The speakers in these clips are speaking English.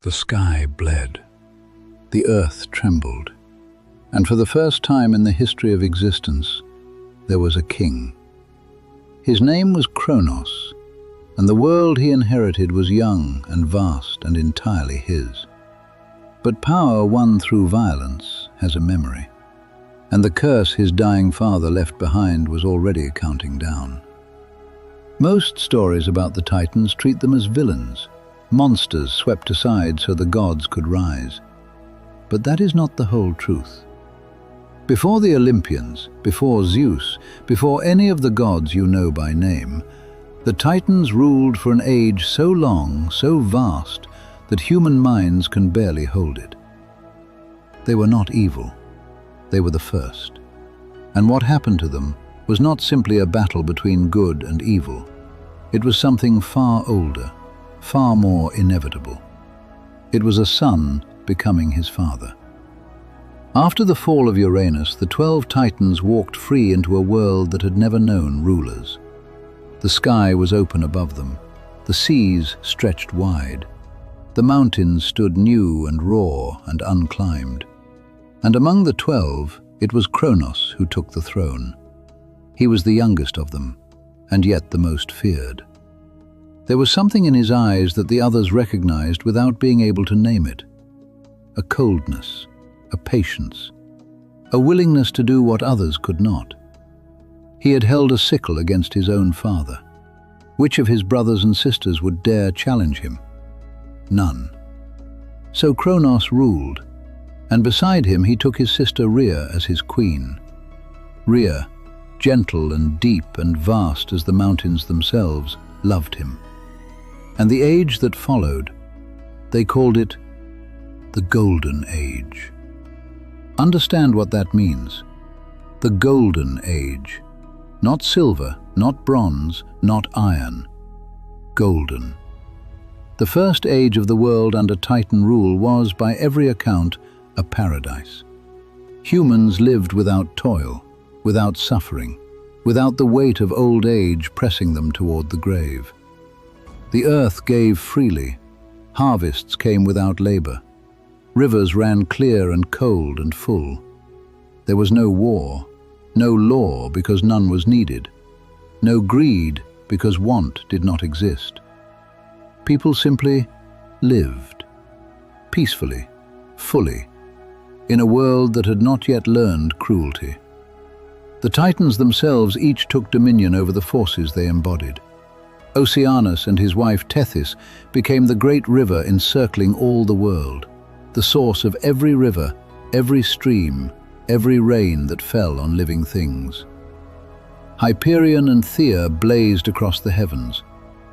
The sky bled, the earth trembled, and for the first time in the history of existence, there was a king. His name was Cronos, and the world he inherited was young and vast and entirely his. But power won through violence has a memory, and the curse his dying father left behind was already counting down. Most stories about the Titans treat them as villains, monsters swept aside so the gods could rise. But that is not the whole truth. Before the Olympians, before Zeus, before any of the gods you know by name, the Titans ruled for an age so long, so vast, that human minds can barely hold it. They were not evil. They were the first. And what happened to them was not simply a battle between good and evil. It was something far older, far more inevitable. It was a son becoming his father. After the fall of Uranus, the 12 Titans walked free into a world that had never known rulers. The sky was open above them. The seas stretched wide. The mountains stood new and raw and unclimbed. And among the 12, it was Cronos who took the throne. He was the youngest of them, and yet the most feared. There was something in his eyes that the others recognized without being able to name it. A coldness, a patience, a willingness to do what others could not. He had held a sickle against his own father. Which of his brothers and sisters would dare challenge him? None. So Cronos ruled, and beside him he took his sister Rhea as his queen. Rhea, gentle and deep and vast as the mountains themselves, loved him. And the age that followed, they called it the Golden Age. Understand what that means. The Golden Age. Not silver, not bronze, not iron. Golden. The first age of the world under Titan rule was, by every account, a paradise. Humans lived without toil, without suffering, without the weight of old age pressing them toward the grave. The earth gave freely. Harvests came without labor. Rivers ran clear and cold and full. There was no war, no law because none was needed, no greed because want did not exist. People simply lived, peacefully, fully, in a world that had not yet learned cruelty. The Titans themselves each took dominion over the forces they embodied. Oceanus and his wife Tethys became the great river encircling all the world, the source of every river, every stream, every rain that fell on living things. Hyperion and Thea blazed across the heavens.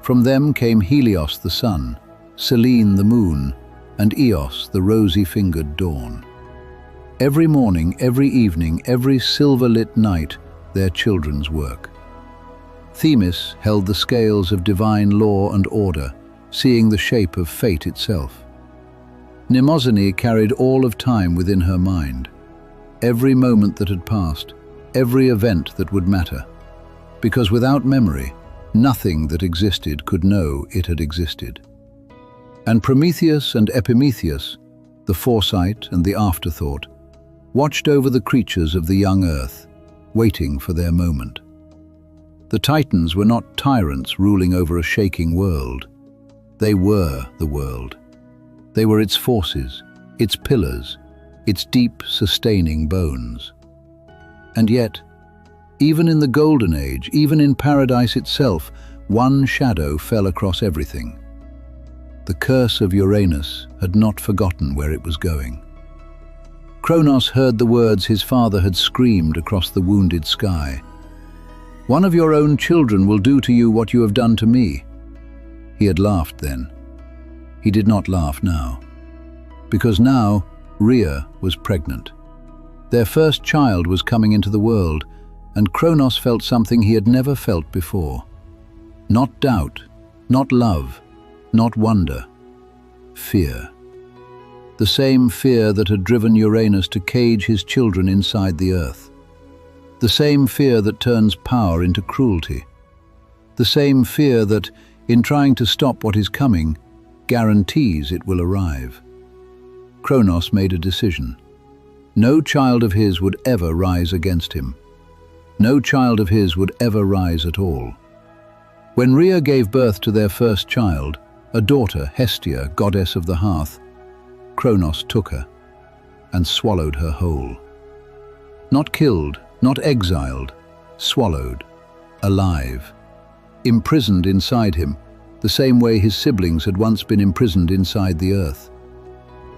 From them came Helios the sun, Selene the moon, and Eos the rosy-fingered dawn. Every morning, every evening, every silver-lit night, their children's work. Themis held the scales of divine law and order, seeing the shape of fate itself. Mnemosyne carried all of time within her mind. Every moment that had passed, every event that would matter. Because without memory, nothing that existed could know it had existed. And Prometheus and Epimetheus, the foresight and the afterthought, watched over the creatures of the young earth, waiting for their moment. The Titans were not tyrants ruling over a shaking world. They were the world. They were its forces, its pillars, its deep, sustaining bones. And yet, even in the Golden Age, even in paradise itself, one shadow fell across everything. The curse of Uranus had not forgotten where it was going. Cronos heard the words his father had screamed across the wounded sky. "One of your own children will do to you what you have done to me." He had laughed then. He did not laugh now. Because now, Rhea was pregnant. Their first child was coming into the world, and Cronos felt something he had never felt before. Not doubt, not love, not wonder. Fear. The same fear that had driven Uranus to cage his children inside the earth. The same fear that turns power into cruelty. The same fear that, in trying to stop what is coming, guarantees it will arrive. Cronos made a decision. No child of his would ever rise against him. No child of his would ever rise at all. When Rhea gave birth to their first child, a daughter, Hestia, goddess of the hearth, Cronos took her and swallowed her whole. Not killed, not exiled, swallowed, alive, imprisoned inside him, the same way his siblings had once been imprisoned inside the earth.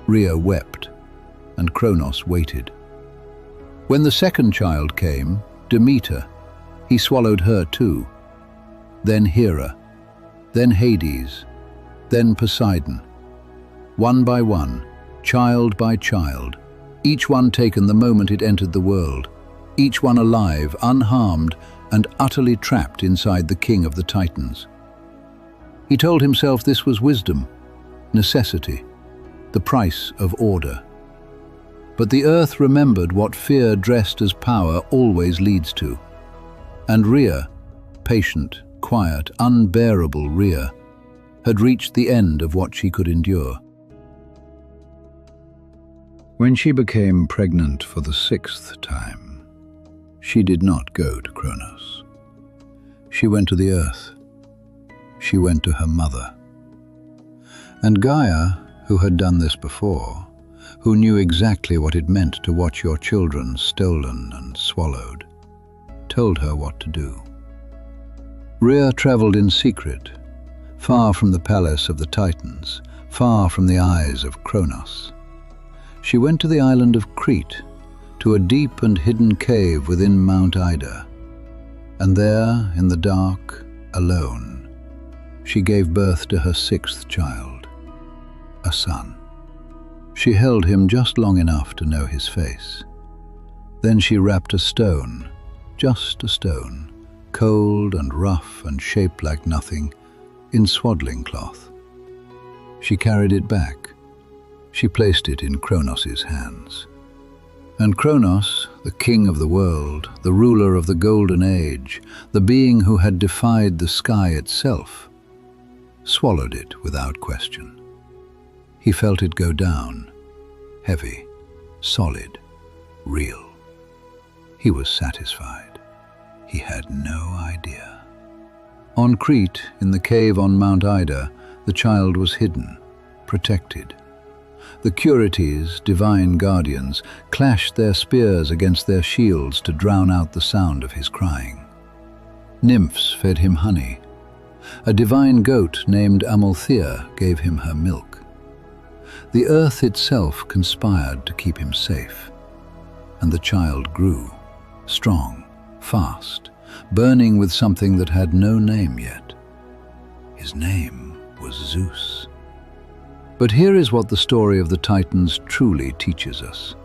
Rhea wept, and Cronos waited. When the second child came, Demeter, he swallowed her too. Then Hera, then Hades, then Poseidon. One by one, child by child, each one taken the moment it entered the world, each one alive, unharmed, and utterly trapped inside the king of the Titans. He told himself this was wisdom, necessity, the price of order. But the earth remembered what fear dressed as power always leads to. And Rhea, patient, quiet, unbearable Rhea, had reached the end of what she could endure. When she became pregnant for the 6th time, she did not go to Cronos. She went to the earth. She went to her mother. And Gaia, who had done this before, who knew exactly what it meant to watch your children stolen and swallowed, told her what to do. Rhea traveled in secret, far from the palace of the Titans, far from the eyes of Cronos. She went to the island of Crete, to a deep and hidden cave within Mount Ida, and there, in the dark, alone, she gave birth to her 6th child, a son. She held him just long enough to know his face. Then she wrapped a stone, just a stone, cold and rough and shaped like nothing, in swaddling cloth. She carried it back. She placed it in Cronos's hands. And Cronos, the king of the world, the ruler of the golden age, the being who had defied the sky itself, swallowed it without question. He felt it go down, heavy, solid, real. He was satisfied. He had no idea. On Crete, in the cave on Mount Ida, the child was hidden, protected. The Curites, divine guardians, clashed their spears against their shields to drown out the sound of his crying. Nymphs fed him honey. A divine goat named Amalthea gave him her milk. The earth itself conspired to keep him safe. And the child grew, strong, fast, burning with something that had no name yet. His name was Zeus. But here is what the story of the Titans truly teaches us.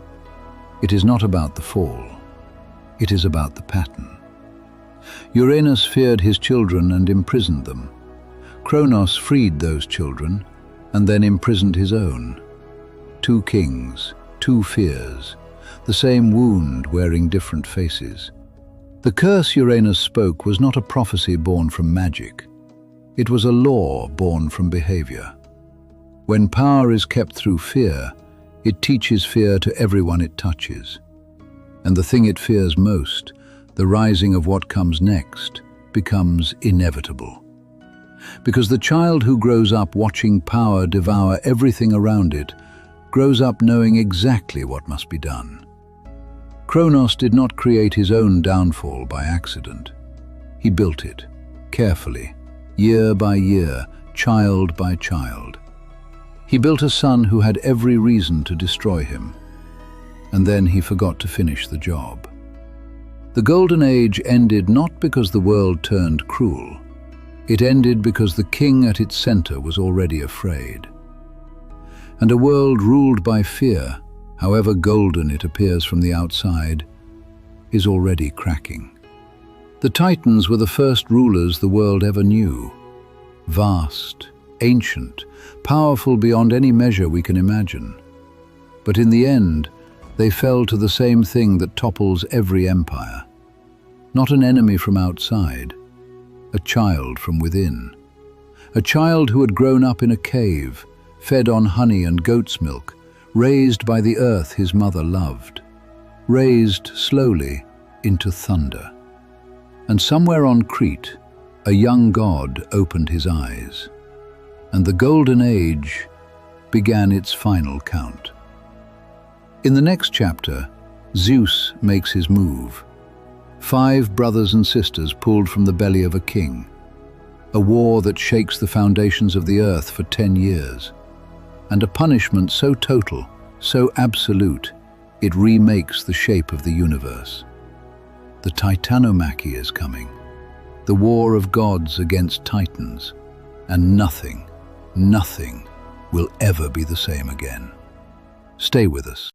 It is not about the fall. It is about the pattern. Uranus feared his children and imprisoned them. Cronos freed those children and then imprisoned his own. 2 kings, 2 fears, the same wound wearing different faces. The curse Uranus spoke was not a prophecy born from magic. It was a law born from behavior. When power is kept through fear, it teaches fear to everyone it touches. And the thing it fears most, the rising of what comes next, becomes inevitable. Because the child who grows up watching power devour everything around it, grows up knowing exactly what must be done. Cronos did not create his own downfall by accident. He built it, carefully, year by year, child by child. He built a son who had every reason to destroy him, and then he forgot to finish the job. The Golden Age ended not because the world turned cruel. It ended because the king at its center was already afraid. And a world ruled by fear, however golden it appears from the outside, is already cracking. The Titans were the first rulers the world ever knew. Vast, ancient, powerful beyond any measure we can imagine. But in the end, they fell to the same thing that topples every empire. Not an enemy from outside, a child from within. A child who had grown up in a cave, fed on honey and goat's milk, raised by the earth his mother loved, raised slowly into thunder. And somewhere on Crete, a young god opened his eyes, and the golden age began its final count. In the next chapter, Zeus makes his move. 5 brothers and sisters pulled from the belly of a king. A war that shakes the foundations of the earth for 10 years. And a punishment so total, so absolute, it remakes the shape of the universe. The Titanomachy is coming. The war of gods against titans. And nothing will ever be the same again. Stay with us.